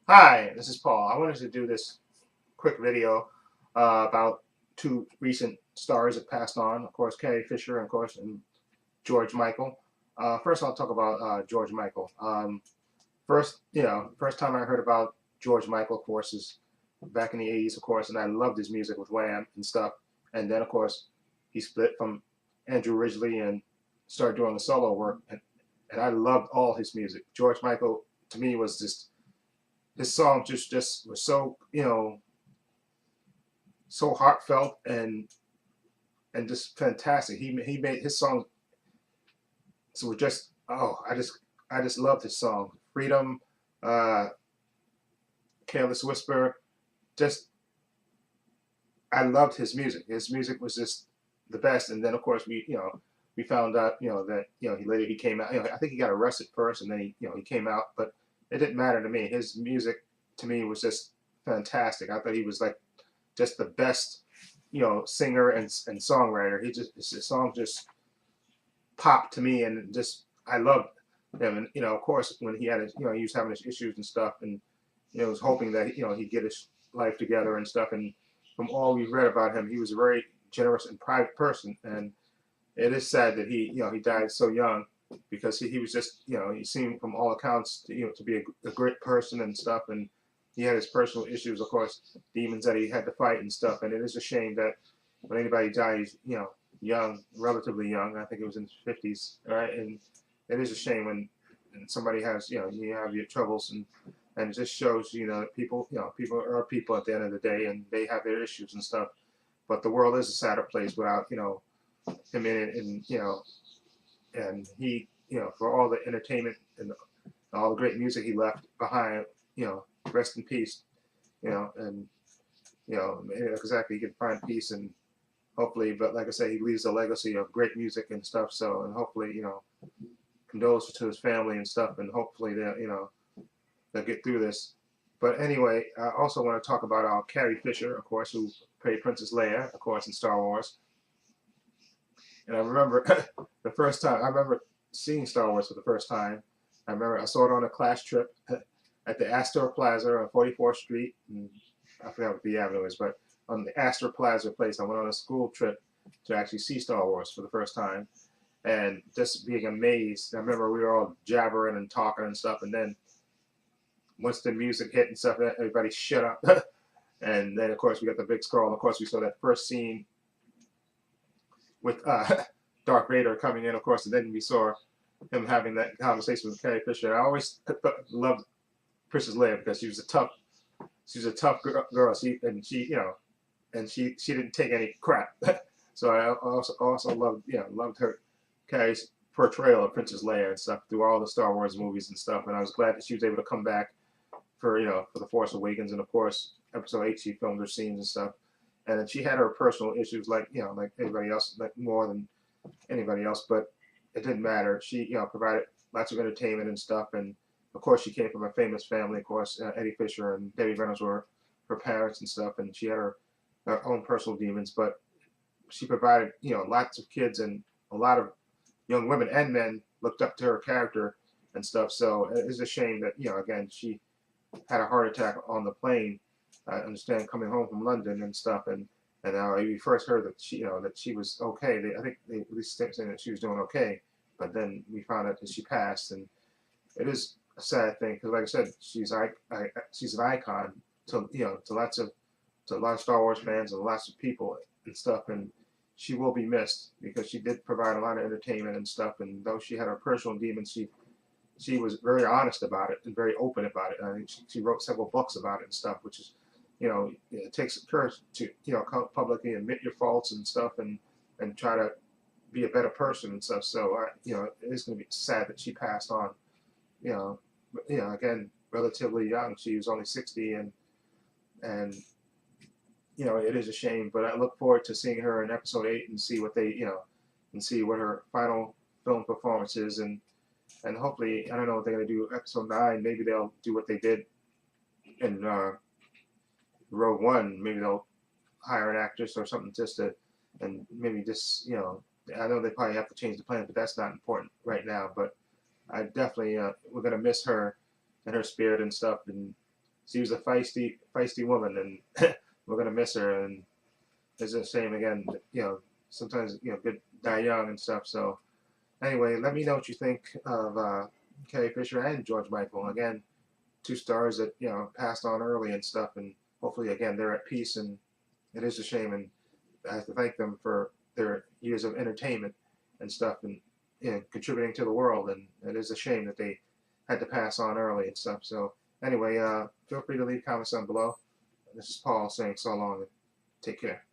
Hi, this is Paul. I wanted to do this quick video about two recent stars that passed on. Of course, Carrie Fisher, of course, and George Michael. First, I'll talk about George Michael. First time I heard about George Michael, of course, is back in the '80s, of course, and I loved his music with Wham and stuff. And then, of course, he split from Andrew Ridgeley and started doing the solo work, and I loved all his music. George Michael, to me, was just his song just was so so heartfelt and just fantastic. He made his songs so just I just loved his song. Freedom, uh, Careless Whisper. Just I loved his music. His music was just the best. And then of course we found out that he came out. I think he got arrested first, and then he came out. But it didn't matter to me. His music to me was just fantastic. I thought he was like just the best singer and songwriter. His song just popped to me, and just I loved him. And of course, when he had his, he was having his issues and stuff, and was hoping that he'd get his life together and stuff. And from all we've read about him, he was a very generous and private person. And it is sad that he died so young, because he was just he seemed from all accounts to be a great person and stuff. And he had his personal issues, of course, demons that he had to fight and stuff. And it is a shame that when anybody dies, young, relatively young, I think it was in his 50s, right? And it is a shame when somebody has, you have your troubles, and it just shows, that people, people are people at the end of the day, and they have their issues and stuff. But the world is a sadder place without, him in it, and he, for all the entertainment and all the great music he left behind, rest in peace, and exactly, he can find peace, and hopefully, but like I say, he leaves a legacy of great music and stuff. So, and hopefully, condolences to his family and stuff, and hopefully they'll get through this. But anyway, I also want to talk about Carrie Fisher, of course, who played Princess Leia, of course, in Star Wars. And I remember the first time I remember seeing Star Wars for the first time. I remember I saw it on a class trip at the Astor Plaza on 44th Street. And I forgot what the avenue is, but on the Astor Plaza place, I went on a school trip to actually see Star Wars for the first time, and just being amazed. I remember we were all jabbering and talking and stuff, and then once the music hit and stuff, everybody shut up. And then of course we got the big scroll, and of course we saw that first scene with Darth Vader coming in, of course, and then we saw him having that conversation with Carrie Fisher. I always loved Princess Leia because she was a tough girl. She didn't take any crap. So I also loved her Carrie's portrayal of Princess Leia and stuff through all the Star Wars movies and stuff. And I was glad that she was able to come back for the Force Awakens, and of course Episode 8 she filmed her scenes and stuff. And then she had her personal issues like like anybody else, like more than anybody else, but it didn't matter. She provided lots of entertainment and stuff. And of course she came from a famous family. Of course Eddie Fisher and Debbie Reynolds were her parents and stuff, and she had her own personal demons, but she provided lots of kids, and a lot of young women and men looked up to her character and stuff. So it's a shame that again she had a heart attack on the plane. I understand, coming home from London and stuff. And we first heard that she was okay. I think they at least saying that she was doing okay, but then we found out that she passed. And it is a sad thing, because like I said, she's an icon to to a lot of Star Wars fans and lots of people and stuff. And she will be missed, because she did provide a lot of entertainment and stuff. And though she had her personal demons, she was very honest about it and very open about it. I think she wrote several books about it and stuff, which is, it takes courage to, come publicly admit your faults and stuff, and try to be a better person and stuff. So, it is going to be sad that she passed on, you know, again, relatively young. She was only 60, and, it is a shame, but I look forward to seeing her in episode 8 and see what and see what her final film performance is. And hopefully, I don't know what they're going to do episode 9. Maybe they'll do what they did in Rogue One. Maybe they'll hire an actress or something and maybe just, I know they probably have to change the plan, but that's not important right now. But I definitely, we're going to miss her and her spirit and stuff. And she was a feisty woman, and we're gonna miss her. And it's a shame again. You know, sometimes good die young and stuff. So anyway, let me know what you think of Carrie Fisher and George Michael. Again, two stars that passed on early and stuff, and hopefully again they're at peace. And it is a shame, and I have to thank them for their years of entertainment and stuff, and contributing to the world. And it is a shame that they had to pass on early and stuff. So anyway, feel free to leave comments down below. This is Paul saying so long and take care.